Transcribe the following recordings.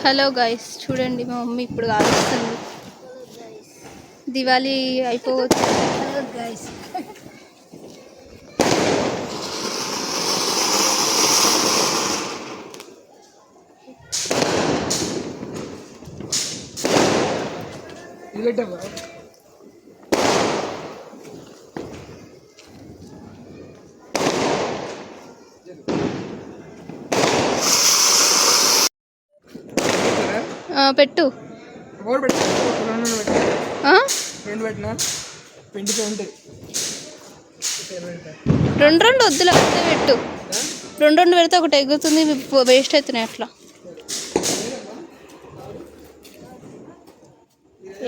Hello guys, చూడండి మా mummy ఇప్పుడు కాలుస్తుంది. దివాళీ అయిపోవచ్చు. హలో గైస్, పెట్టు. రెండు రెండు వద్దులే, ఒకటే పెట్టు. రెండు రెండు పెడితే ఒకటి ఎగురుతుంది, వేస్ట్ అవుతున్నాయి అట్లా.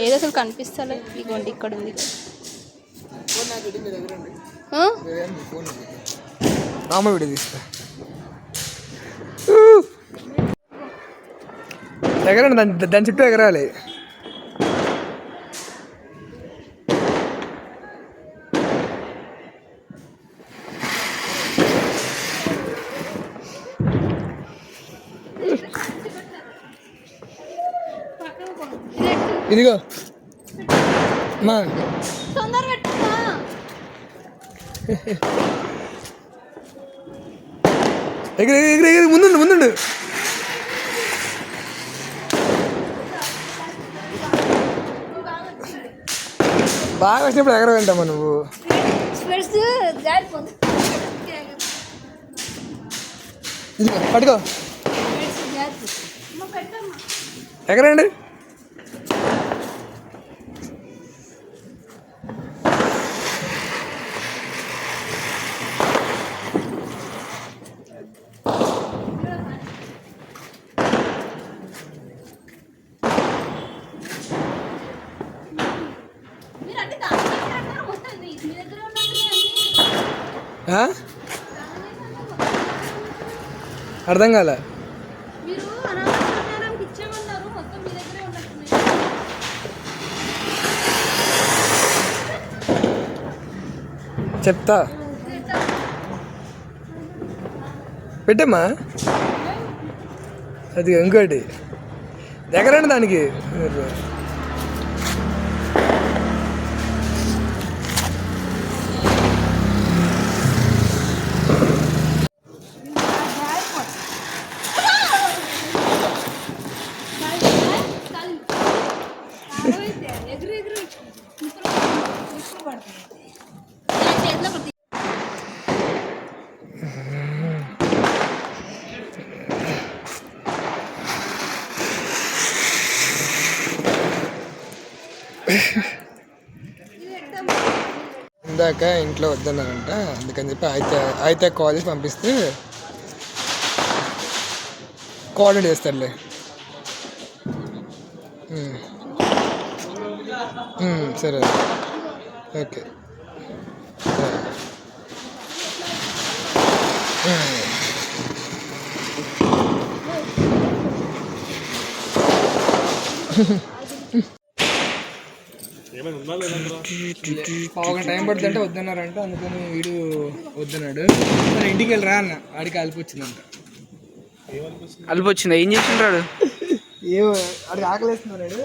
ఏదో అసలు కనిపిస్తలే. ఇగోండి ఇక్కడ ఉంది. ఎగరండి, దాని చుట్టూ ఎగరాలి. ఇదిగో మా ఎగిరి ఎగిరి ఎగిరి ముందుండు ముందుండు. బాగా వచ్చినప్పుడు ఎగరవేంటమ్మా నువ్వు. ఇదిగో పట్టుకో, ఎగరండి. అర్థం కాలే. చెప్తా, పెట్టమ్మా. అది ఇంకోటి ఎగరండి దానికి. ఇందాక ఇంట్లో వద్దన్నారంట, అందుకని చెప్పి అయితే కాల్ చేసి పంపిస్తే కోఆర్డినేట్ చేస్తారులే. సరే, ఓకే. ఒక టైం పడుతుంది అంటే వద్దన్నారంట, అందుకని వీడు వద్దన్నాడు. మరి ఇంటికి వెళ్ళి రా అన్న, ఆడికి అలుపు వచ్చిందంట. అలుపు వచ్చిందా? ఏం చేస్తుంటాడు? ఏమో ఆడికి ఆకలేస్తున్నాడు.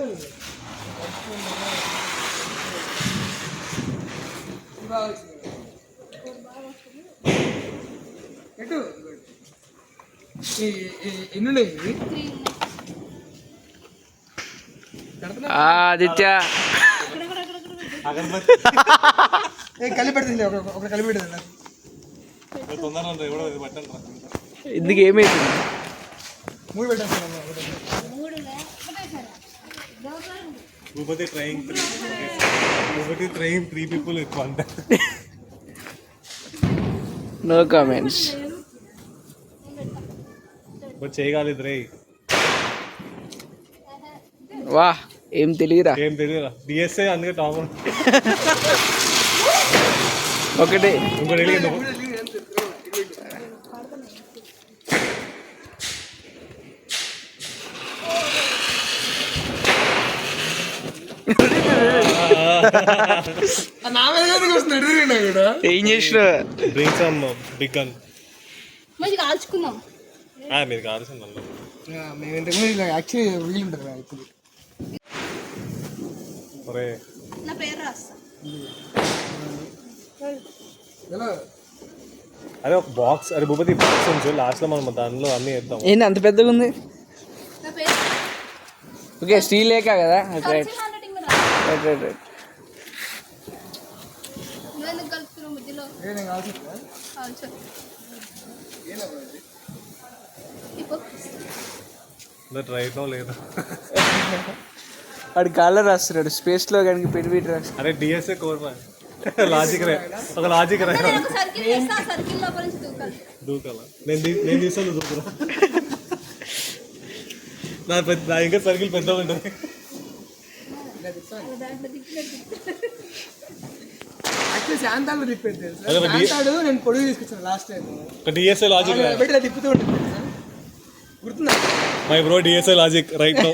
ఎన్ని ఆదిత్య కలిపి పెడుతుంది, ఒక కలిపి పెడుతుంది. ఇందుకు ఏమైతుంది? మూడు పెట్టాను. No comments. చేయగలదు రే. వా, ఏం తెలియరా? డిఎస్ఏ అందుకే టాప్. ఒకటి ఏం చేసిన డ్రింక్ సమ్ బిగ్ గన్. కాల్చుకుందాం. మీరు కాల్సింది మేము ఇంతకుముందు ఇలా యాక్చువల్లీ వీలు ఉంటుంది కదా ఇప్పుడు. ఒరే నా పేరు రాస్తా. ఎలా అదే ఒక బాక్స్, అరే భూపతి బాక్స్ ఉంచు, లాస్ట్ లో మనం దానిలో అన్ని వేద్దాం. ఏంది అంత పెద్దగా ఉంది? నా పేరు ఓకే స్టీల్ లేక కదా. రైట్ హ్యాండ్ రైటింగ్ కూడా రాస్తా. Right right right. నువ్వెందుకు కలుపుతున్నావు మధ్యలో? నేను కావాల్సి ఆల్చో దట్ రైట్ నో లేదా? వాడు కాలర్ రాస్తున్నాడు స్పేస్లో కనుక పెట్టి రాస్తాడు. అరే డిఎస్ఏ కోర్ లాజిక్ రే, ఒక లాజిక్ రే. సర్కిల్ వేస్తా, సర్కిల్ లోపల నుంచి దూకాలి. దూకాల నేను తీసాను దూకురా. నా ఇంకా సర్కిల్ పెద్ద ఉంటుంది. యాక్చువల్లీ శాంతాలు తిప్పేది తెలుసా? శాంతాడు నేను పొడుగు తీసుకొచ్చాను లాస్ట్ టైం. ఒక డిఎస్ఏ లాజిక్ రా. పెట్టి ఇలా తిప్పుతూ ఉంటుంది తెలుసా? గుర్తుందా? My bro DSA logic right no.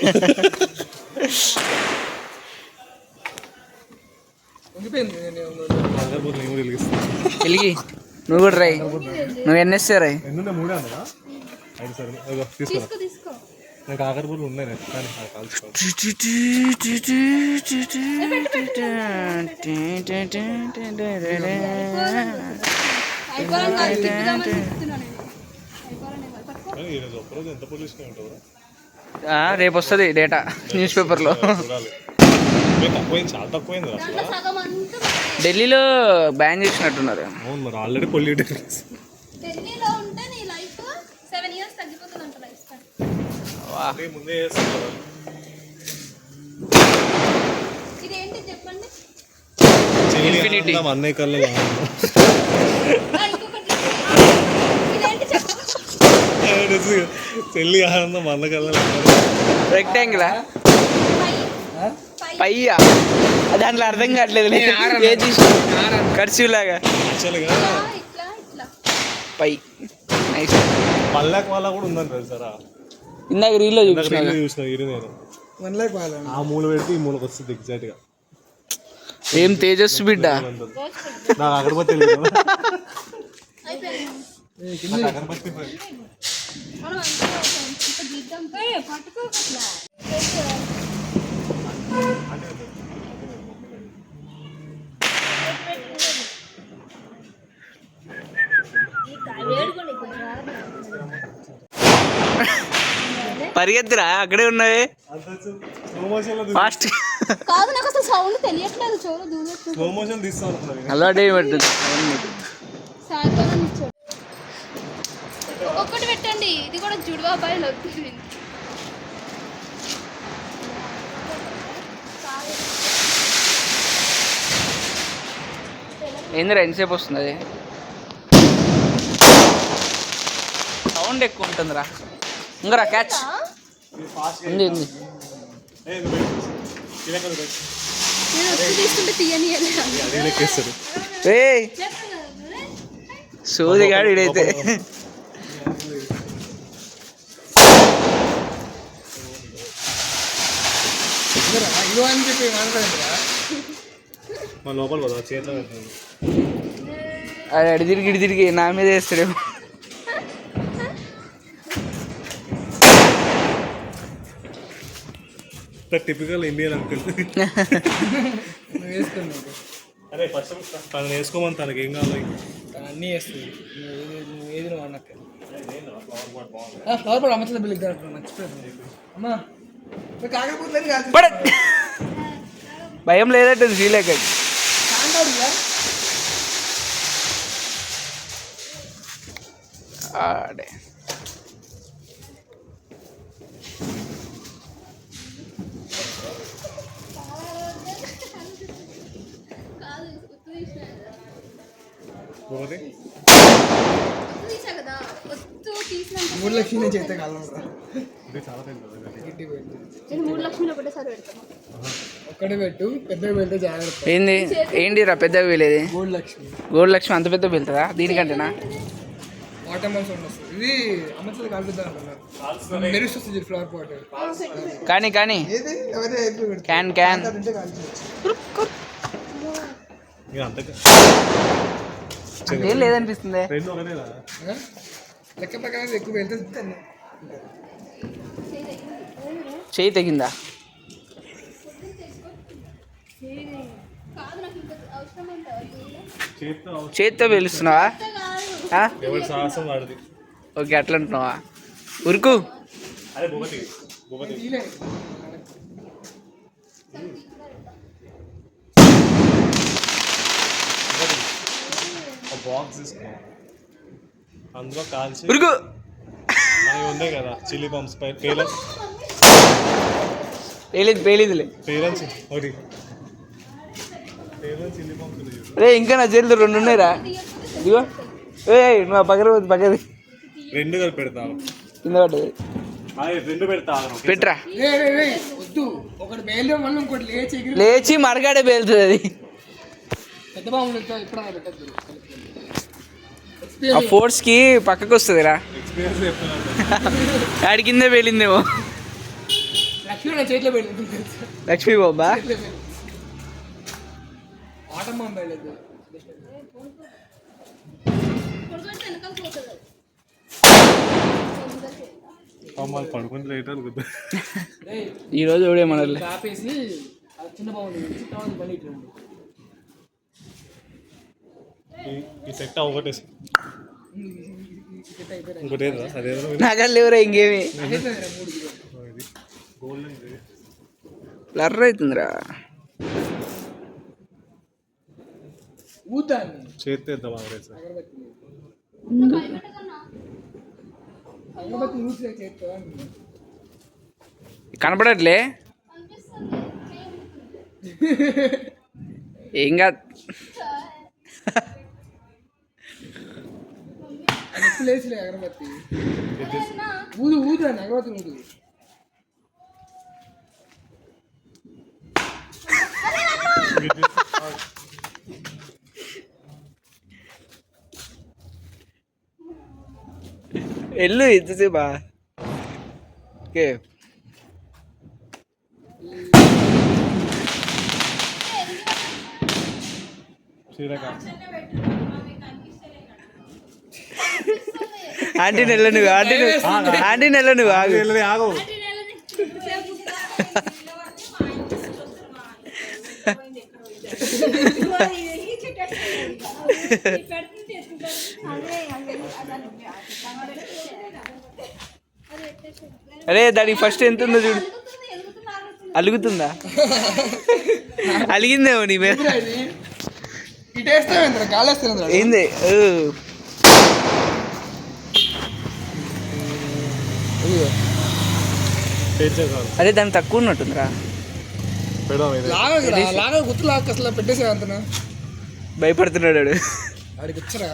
ఉండిపోయింది. ఆగర్బోత్ నేను వెలిగిస్తాను. వెలిగి నువ్వు కూడా రై, నువ్వు ఎన్ఎస్ఏ రై. ఎన్నున్నా మూడే అన్నదా? 5 సరే తీసుకురా. తీసుకో. నాకు ఆగర్బోతులు ఉన్నాయి కానీ కాల్చుకో. అయిపోవాలని కాదు, తిప్పుదామని చెప్తున్నా నేను. అయిపోవాలని కాదు. పట్టుకో. ఈరోజు ఒక్కరోజు ఎంత పొల్యూషన్ ఉంటుందా? రేపు వస్తుంది డేటా న్యూస్ పేపర్లో. చూడాలి. తక్కువైంది, చాలా తక్కువైంది అసలు. దాంట్లో సగం అంతా ఢిల్లీలో బ్యాన్ చేసినట్టున్నారు. అవును మరి ఆల్రెడీ పొల్యూటెడ్. ఢిల్లీలో ఉంటే నీ లైఫ్ 7 years తగ్గిపోతుంది అంట లైఫ్ స్పాన్. ముందే చేస్తున్నారు. ఇదేంటి చెప్పండి? Infinity. అన్నయ్య కళ్ళు ఇంకొకటి ఇదేంటి చెప్పండి? చెల్లి ఆనందం అన్న కళ్ళు. రెక్టాంగిలా పై పయ్యా? దాంట్లో అర్థం కావట్లేదు. ఏది కర్సీవ్ లాగా యాక్చువల్గా ఇట్లా ఇట్లా పై. నైస్. పల్లెకి వాళ్ళ కూడా ఉందని తెలుసారా? ఇందాక రీల్లో చూపించిన చూసిన ఇది నేను 1 lakh వాళ్ళ ఆ మూల పెడితే ఈ మూలకు వస్తుంది ఎగ్జాక్ట్ గా. ఏం తేజస్సు బిడ్డ. నాకు అగరబత్తి తెలియదు. అయిపోయింది. అగరబత్తి మనం అంతా ఇంత గీద్దాం. పట్టుకోకట్లా. పరిగెత్తురా అక్కడే ఉన్నవి స్లో మోషన్ లో ఫాస్ట్. కాదు, నాకు అసలు సౌండ్ తెలియట్లేదు. చెవులు దూరట్లేదు. స్లో మోషన్ తీస్తాను అనుకున్నాను. అలవాటే పడుతుంది. సాయంకాలం ఇచ్చాడు. ఒక్కొక్కటి పెట్టండి. ఇది కూడా జుడువా బాయ్ వస్తుంది. ఏందిరా ఎంతసేపు వస్తుంది అది? సౌండ్ ఎక్కువ ఉంటుందిరా. ఇంకరా క్యాచ్ ఉంది ఉంది. నేను వచ్చి తీసుకుంటే తీయనియలే. ఏయ్ సోదిగాడు ఇడైతే. ఇగో అని చెప్పి మాట్లాడిందిరా. మా లోపల కదా చేతిలో పెట్టినాను. అది అడి తిరిగి నా మీద వేస్తాడేమో. Typical Indian uncle. నువ్వు వేసుకున్నావు. అరే ఫస్ట్ తను వేసుకోమని తనకి ఏం కావాలి? తను అన్నీ వేస్తుంది. నువ్వు ఏది నువ్వు అన్నక్క ఫ్లవర్ పడు అమ్మచ్చిన బిల్లు ఇద్దరు మర్చిపోయాను. అమ్మా కాకపోతే కాదు భయం లేదంటే శ్రీలేఖ ఆడే. కదా ఒత్తు తీసినాక 3 లక్షలు చేస్తే కాలం చాలా నేను 3 లక్షలు ఒకటేసారి పెడతాను. ఒక్కడే పెట్టు, పెద్దగా పెడితే జాగ్రత్త. ఏంటిరా పెద్దగా వీలేది? 3 లక్షలు. గోల్డ్ లక్ష్మి అంత పెద్ద వెళ్తుందా దీనికంటేనా? వాటర్ మౌస్ వస్తుంది. ఇది అమ్మచ్చిన కాల్పిద్దాం అనుకున్నారు. మెరుస్తుంది ఫ్లవర్ పాట్. కానీ ఏది ఎవరైతే అయిపోయి పెడతారు. క్యాన్ తింటే కాల్చవచ్చు. ఏం లేదనిపిస్తుంది. రెండు ఒకటేనా? లెక్క ప్రకారం ఎక్కువ వెళ్తే చేయి తెగిందా? చేతితో పేలుస్తున్నావా? ఎవరి సాహసం వాడిది. ఓకే, అట్లా అంటున్నావా? ఉరుకు. అదే భూపతి భూపతి బాక్స్ తీసుకో, అందులో కాల్చి ఉరుకు. మనకి ఉండే కదా చిల్లీ పంప్స్ పై పేలిదిలే. పేరెంట్స్ ఒకటి పేరెంట్స్ చిల్లీ పంప్స్ రే, ఇంకా నా చేతిలో 2 ఉన్నాయిరా. ఇదిగో. నువ్వు ఆ పక్కది 2 కలిపి పెడతాను. కింద పడ్డది. 2 పెడతాను. పెట్రా. వద్దు, ఒకటి బయలు మళ్ళీ ఇంకోటి లేచి ఎగిరి లేచి మరగాడే పేలుతుంది అది. పెద్ద బాగుంది ఇప్పుడు పెట్టద్దు. ఆ ఫోర్స్కి పక్కకు వస్తుందిరా. ఎక్స్పీరియన్స్ చెప్తున్నాను. ఆడి కిందే పేలిందేమో. లక్ష్మీ నా చేతిలో పెళ్ళి లక్ష్మీ బాబా. ఆటమ్మ వెళ్ళదు. మళ్ళీ పడుకుని లేట్ అనుకుంటా. ఈరోజు ఎవడేమనలే. ఆపేసి చిన్న బాగుంది చిన్న బండి ఇట్లా ఈ సెట్ ఒకటేసి ఇంకోటి అదేదో నగలు లేవురా ఇంకేమి. గోల్డెన్ బ్లర్ అవుతుందిరా. ఊతాన్ని చేతి ఇద్దాం సార్. అగరబత్తి ఊసే చేస్తా కనపడట్లే. ఏం కాదు. లేచిలే అగరబత్తి ఊదాన్ని అగరబత్తి ఊదు. వెళ్ళు ఎంతసేపా. ఓకే, ఆంటీ నెల నువ్వు ఆంటీ నెల నువ్వు ఆగు. ఆగు. అరే దానికి ఫస్ట్ ఎంత ఉందో చూడు. అలుగుతుందా? అలిగిందేమో నీ మీద. ఇటు వేస్తావేంద్ర గాలేస్తాను ఏంది? అరే దానికి తక్కువ ఉన్నట్టుందిరా. లాగా గుర్తు లాగా అసలు పెట్టేసే అంతనా భయపడుతున్నాడు వాడు. ఆడికి వచ్చరా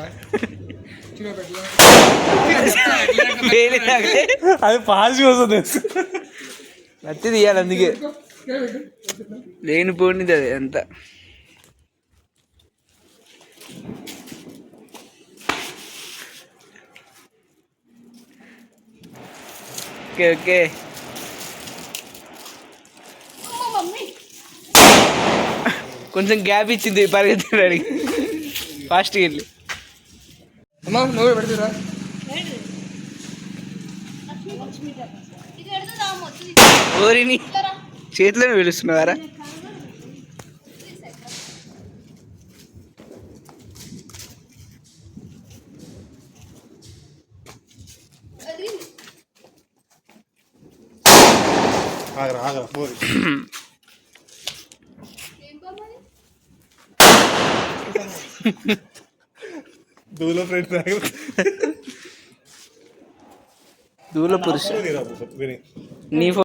అది పాజిటివ్ వస్తుంది. నత్తి తీయాలి అందుకే. లేని పోనిది అది అంత. Okay okay. కొంచెం గ్యాప్ ఇచ్చింది పరిగెత్తడానికి. ఫాస్ట్గా వెళ్ళి. అమ్మా నువ్వే పెడతారా ఓరిని చేతిలోనే పిలుస్తున్నావారా? ఆగరా ఆగరా పోరి. దూలో ఫ్రెండ్స్ దూల పురుష విని నీ